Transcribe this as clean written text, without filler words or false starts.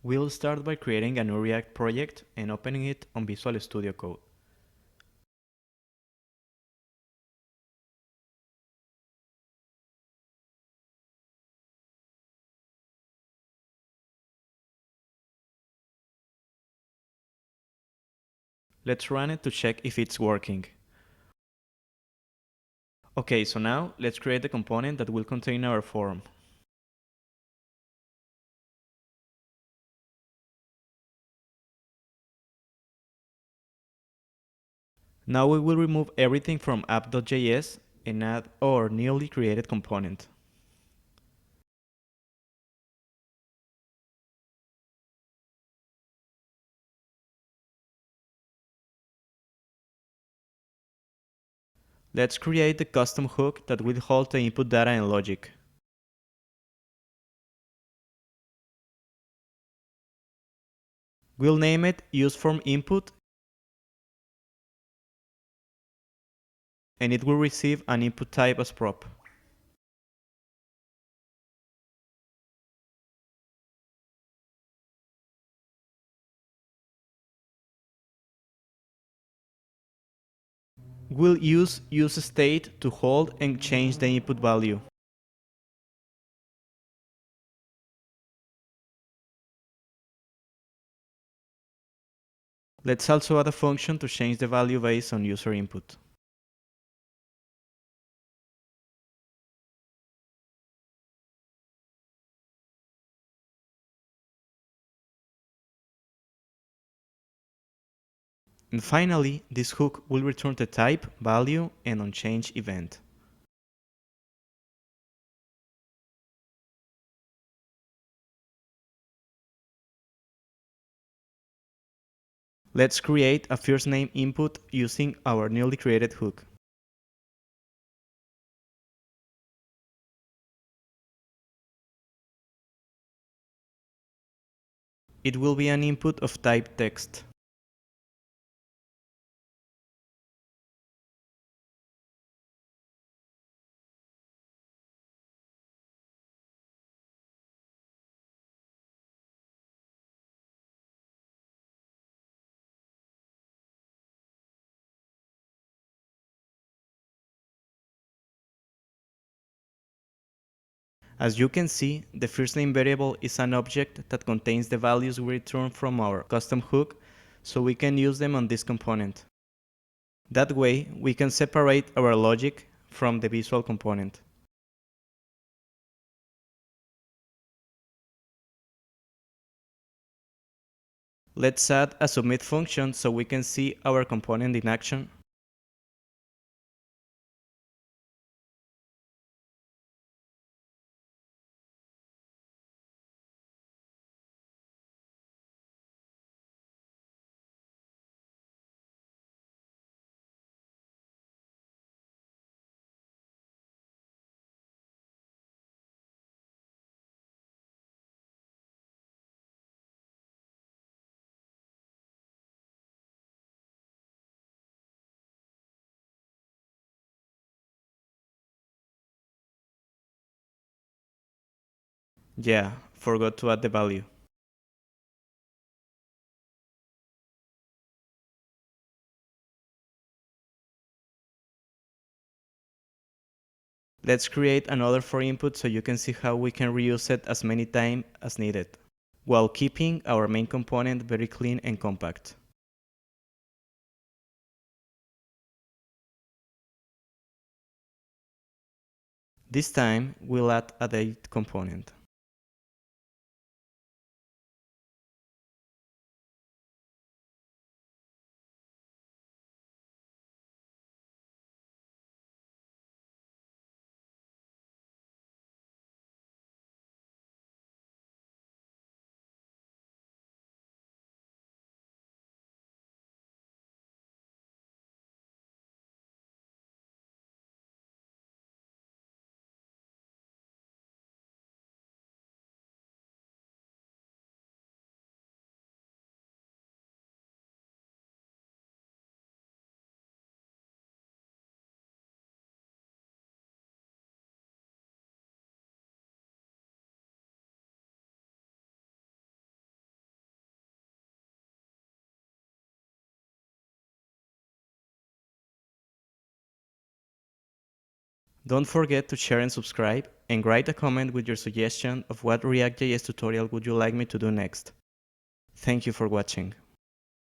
We'll start by creating a new React project and opening it on Visual Studio Code. Let's run it to check if it's working. Okay, so now let's create the component that will contain our form. Now we will remove everything from app.js and add our newly created component. Let's create the custom hook that will hold the input data and logic. We'll name it useFormInput, and it will receive an input type as prop. We'll use useState to hold and change the input value. Let's also add a function to change the value based on user input. And finally, this hook will return the type, value, and onChange event. Let's create a first name input using our newly created hook. It will be an input of type text. As you can see, the first name variable is an object that contains the values we return from our custom hook, so we can use them on this component. That way, we can separate our logic from the visual component. Let's add a submit function so we can see our component in action. Yeah, forgot to add the value. Let's create another for input so you can see how we can reuse it as many times as needed, while keeping our main component very clean and compact. This time, we'll add a date component. Don't forget to share and subscribe, and write a comment with your suggestion of what React.js tutorial would you like me to do next. Thank you for watching.